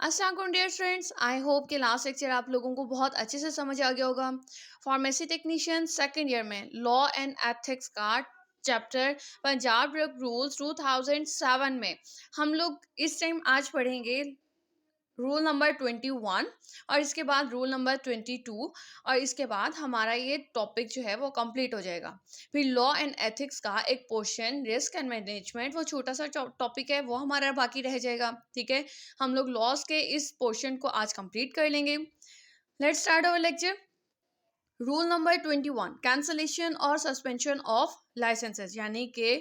अस्सलाम वालेकुम dear friends, I hope कि लास्ट लेक्चर आप लोगों को बहुत अच्छे से समझ आ गया होगा। फार्मेसी टेक्नीशियन सेकंड ईयर में लॉ एंड एथिक्स का चैप्टर पंजाब ड्रग रूल्स 2007 में हम लोग इस टाइम आज पढ़ेंगे रूल नंबर 21 और इसके बाद रूल नंबर 22 और इसके बाद हमारा ये टॉपिक जो है वो कंप्लीट हो जाएगा। फिर लॉ एंड एथिक्स का एक पोर्शन रिस्क एंड मैनेजमेंट, वो छोटा सा टॉपिक है, वो हमारा बाकी रह जाएगा। ठीक है, हम लोग लॉस के इस पोर्शन को आज कंप्लीट कर लेंगे। Let's start our lecture. Rule number 21, cancellation और सस्पेंशन ऑफ लाइसेंसेस, यानी कि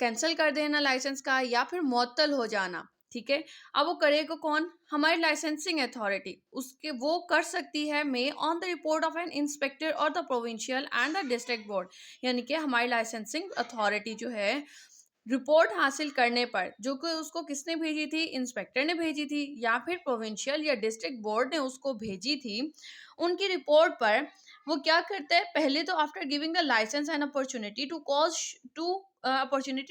कैंसिल कर देना लाइसेंस का या फिर मुअत्तल हो जाना। ठीक है, अब वो करेगा कौन? हमारी लाइसेंसिंग अथॉरिटी। उसके वो कर सकती है may on the report of an inspector और the provincial and the district board, यानी कि हमारी लाइसेंसिंग अथॉरिटी जो है रिपोर्ट हासिल करने पर, जो कि उसको किसने भेजी थी? इंस्पेक्टर ने भेजी थी या फिर प्रोविंशियल या डिस्ट्रिक्ट बोर्ड ने उसको भेजी थी। उनकी रिपोर्ट पर वो क्या करते हैं? पहले तो after giving the licence and opportunity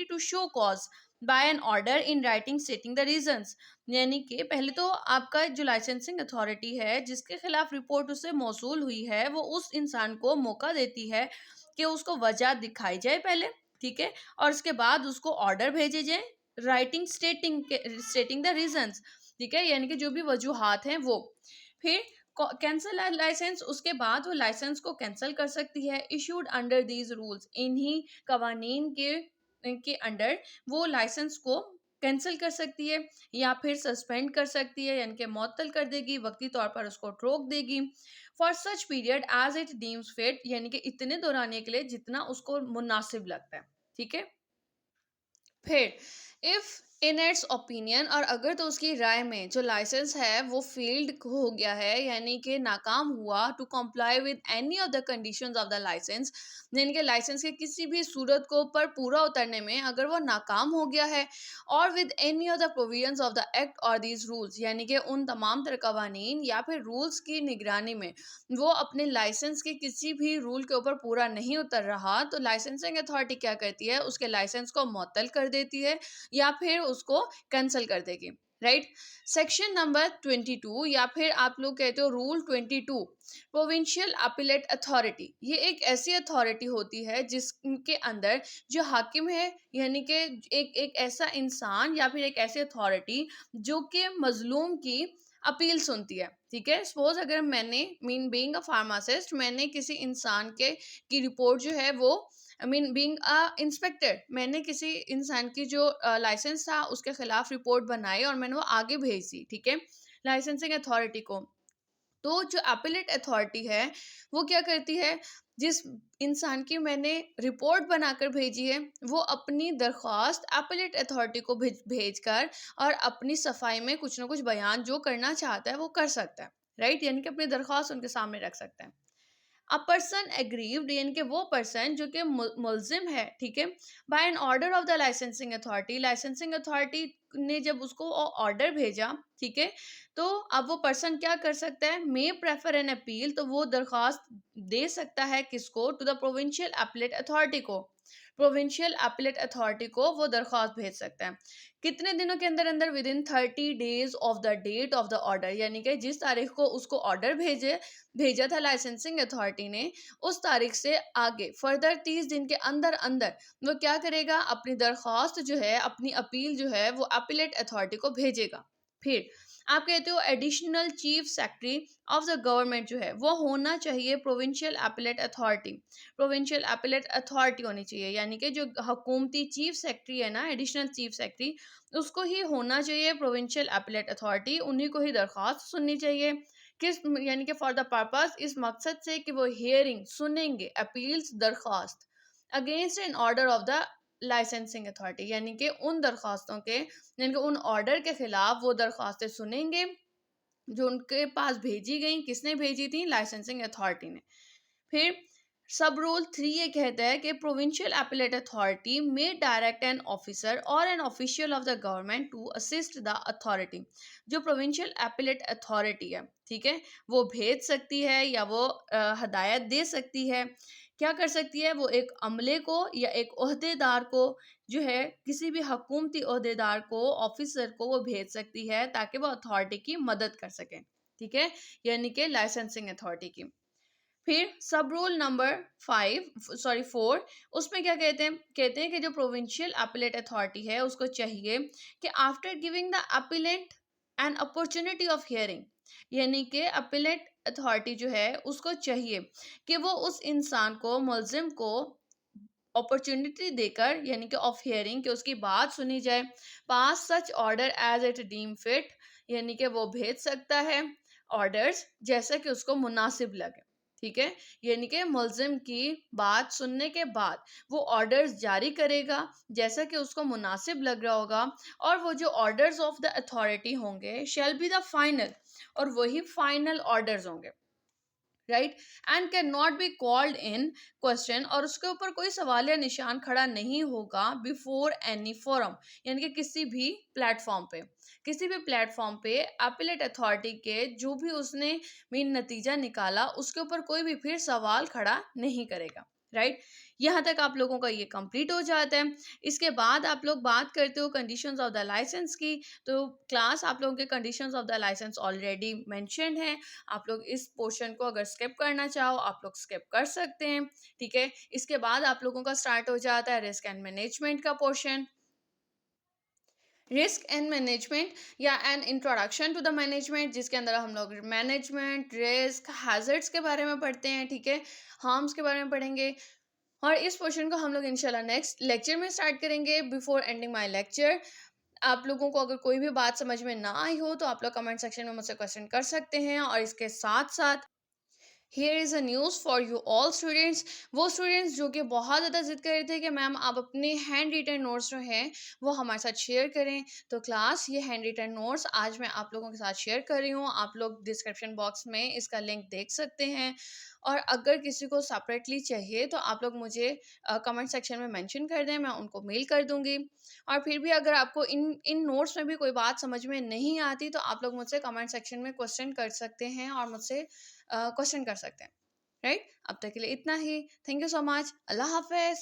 to show cause by an order in writing stating the reasons, यानी कि पहले तो आपका जो लाइसेंसिंग अथॉरिटी है जिसके खिलाफ रिपोर्ट उससे मौसूल हुई है, वो उस इंसान को मौका देती है कि उसको वजह दिखाई जाए पहले। ठीक है, और उसके बाद उसको ऑर्डर भेजे जाए राइटिंग स्टेटिंग द रीजंस। ठीक है, यानी कि जो भी वजूहात हैं वो। फिर कैंसल लाइसेंस, उसके बाद वो लाइसेंस को कैंसिल कर सकती है। इशूड अंडर दीज रूल्स, इन्हीं कवानीन के अंडर वो लाइसेंस को कैंसिल कर सकती है या फिर सस्पेंड कर सकती है, यानी कि मुअत्तल कर देगी, वक्ती तौर पर उसको रोक देगी। For such period as it deems fit, यानी कि इतने दौरानिए के लिए जितना उसको मुनासिब लगता है। ठीक है, फिर इफ इन इट्स ओपिनियन, और अगर तो उसकी राय में जो लाइसेंस है वो फेल्ड हो गया है, यानी कि नाकाम हुआ to comply with any of the conditions of the licence, यानी कि लाइसेंस के किसी भी सूरत को पर पूरा उतरने में अगर वो नाकाम हो गया है, और with any of the provisions of the act और दीज रूल्स, यानी कि उन तमाम तरह कवानीन या फिर रूल्स की निगरानी में वो अपने लाइसेंस के किसी भी रूल के ऊपर पूरा नहीं उतर रहा, तो लाइसेंसिंग अथॉरिटी क्या करती है? उसके लाइसेंस को मुअत्तल कर देती है या फिर उसको कैंसिल कर देगी। राइट, सेक्शन नंबर 22 या फिर आप लोग कहते हो रूल 22, प्रोविंशियल अपीलेट अथॉरिटी, ये एक ऐसी अथॉरिटी होती है जिसके अंदर जो हाकिम है, यानी कि एक ऐसा इंसान या फिर एक ऐसी अथॉरिटी जो कि मजलूम की अपील सुनती है। ठीक है, सपोज अगर मैंने बीइंग अ फार्मासिस्ट, मैंने किसी इंसान के की रिपोर्ट जो है वो बीइंग अ इंस्पेक्टर, मैंने किसी इंसान की जो लाइसेंस था उसके खिलाफ रिपोर्ट बनाई और मैंने वो आगे भेज दी। ठीक है, लाइसेंसिंग अथॉरिटी को। तो जो अपीलेट अथॉरिटी है वो क्या करती है? जिस इंसान की मैंने रिपोर्ट बनाकर भेजी है, वो अपनी दरख्वास्त अपीलेट अथॉरिटी को भेज कर और अपनी सफाई में कुछ ना कुछ बयान जो करना चाहता है वो कर सकता है। राइट, यानी कि अपनी दरख्वास्त उनके सामने रख सकता है। अ पर्सन एग्रीव्ड, यानी कि वो पर्सन जो कि मुलजिम है। ठीक है, by an order of the licensing authority, licensing authority ने जब उसको ऑर्डर भेजा, ठीक है, तो अब वो पर्सन क्या कर सकता है? मे प्रेफर एन अपील, तो वो दरख्वास्त दे सकता है किसको? To the provincial appellate authority को। प्रोविंशियल अपीलेट अथॉरिटी को वो दरख्वास्त भेज सकता है। कितने दिनों के अंदर अंदर? Within 30 days of the date of the order, यानी कि जिस तारीख को उसको ऑर्डर भेजा था लाइसेंसिंग अथॉरिटी ने, उस तारीख से आगे फर्दर 30 दिन के अंदर अंदर वो क्या करेगा? अपनी दरख्वास्त जो है, अपनी अपील जो है वो अपीलेट अथॉरिटी को भेजेगा। फिर आप कहते हो additional chief secretary of the government जो है वो होना चाहिए provincial appellate authority. Provincial appellate authority होनी चाहिए, यानी कि जो हुकूमती चीफ सेक्रेटरी है ना, एडिशनल चीफ सेक्रेटरी, उसको ही होना चाहिए प्रोविंशियल अपीलेट अथॉरिटी, उन्हीं को ही दरख्वास्त सुननी चाहिए। किस, यानी कि फॉर द पर्पस, इस मकसद से कि वो हियरिंग सुनेंगे अपील्स, दरख्वास्त against an order of the licensing authority, यानी कि उन दरख्वास्तों के, यानी कि उन ऑर्डर के खिलाफ वो दरख्वास्तें सुनेंगे जो उनके पास भेजी गई। किसने भेजी थी? लाइसेंसिंग अथॉरिटी ने। फिर सब रूल 3 ये कहता है कि प्रोविंशियल अपीलेट अथॉरिटी में डायरेक्ट एन ऑफिसर और an official of the government to assist the authority. जो प्रोविंशियल अपीलेट अथॉरिटी है, ठीक है, वो भेज सकती है या वो हदायत दे सकती है क्या कर सकती है, वो एक अमले को या एक ओहदेदार को जो है, किसी भी हुकूमती ओहदेदार को, ऑफिसर को वो भेज सकती है ताकि वो अथॉरिटी की मदद कर सके। ठीक है, यानी कि लाइसेंसिंग अथॉरिटी की। फिर सब रूल नंबर 4, उसमें क्या कहते हैं कि जो प्रोविंशियल अपीलेट अथॉरिटी है उसको चाहिए कि after giving the appellate an opportunity of hearing, यानी कि अपीलेट अथॉरिटी जो है उसको चाहिए कि वो उस इंसान को, मुलजिम को अपॉर्चुनिटी देकर, यानी कि ऑफ हियरिंग, कि उसकी बात सुनी जाए, pass such order as it deem fit, यानी कि वो भेज सकता है ऑर्डर्स जैसा कि उसको मुनासिब लगे। ठीक है, यानी कि मुलजिम की बात सुनने के बाद वो ऑर्डर्स जारी करेगा जैसा कि उसको मुनासिब लग रहा होगा, और वो जो ऑर्डर्स ऑफ द अथॉरिटी होंगे शैल बी द फाइनल, और वही फाइनल ऑर्डर्स होंगे, right, and can not be called in question, और उसके ऊपर कोई सवाल या निशान खड़ा नहीं होगा बिफोर एनी फोरम, यानी कि किसी भी प्लेटफॉर्म पे अपीलेट अथॉरिटी के जो भी उसने मीन नतीजा निकाला उसके ऊपर कोई भी फिर सवाल खड़ा नहीं करेगा, राइट। यहाँ तक आप लोगों का ये कंप्लीट हो जाता है। इसके बाद आप लोग बात करते हो कंडीशंस ऑफ द लाइसेंस की। तो क्लास आप लोगों के conditions of the licence already mentioned है। आप लोग इस पोर्शन को अगर स्किप करना चाहो आप लोग स्किप कर सकते हैं। ठीक है, इसके बाद आप लोगों का स्टार्ट हो जाता है रिस्क एंड मैनेजमेंट का पोर्शन। रिस्क एंड मैनेजमेंट या an introduction to the management, जिसके अंदर हम लोग मैनेजमेंट, रिस्क, हैजर्ड्स के बारे में पढ़ते हैं। ठीक है, हार्म्स के बारे में पढ़ेंगे, और इस पोर्शन को हम लोग इंशाल्लाह नेक्स्ट लेक्चर में स्टार्ट करेंगे। बिफोर एंडिंग माय लेक्चर, आप लोगों को अगर कोई भी बात समझ में ना आई हो तो आप लोग कमेंट सेक्शन में मुझसे क्वेश्चन कर सकते हैं। और इसके साथ साथ here is a news for you all students, वो स्टूडेंट्स जो कि बहुत ज़्यादा जिद कर रहे थे कि मैम आप अपने हैंड रिटन नोट्स जो हैं वो हमारे साथ शेयर करें। तो क्लास, ये हैंड रिटन नोट्स आज मैं आप लोगों के साथ शेयर कर रही हूँ। आप लोग डिस्क्रिप्शन बॉक्स में इसका लिंक देख सकते हैं, और अगर किसी को सेपरेटली चाहिए तो आप लोग मुझे कमेंट सेक्शन में मेंशन कर दें, मैं उनको मेल कर दूँगी। और फिर भी अगर आपको इन इन नोट्स में भी कोई बात समझ में नहीं आती तो आप लोग मुझसे कमेंट सेक्शन में क्वेश्चन कर सकते हैं, और मुझसे क्वेश्चन कर सकते हैं, राइट। अब तक के लिए इतना ही। Thank you so much. अल्लाह हाफ़िज़।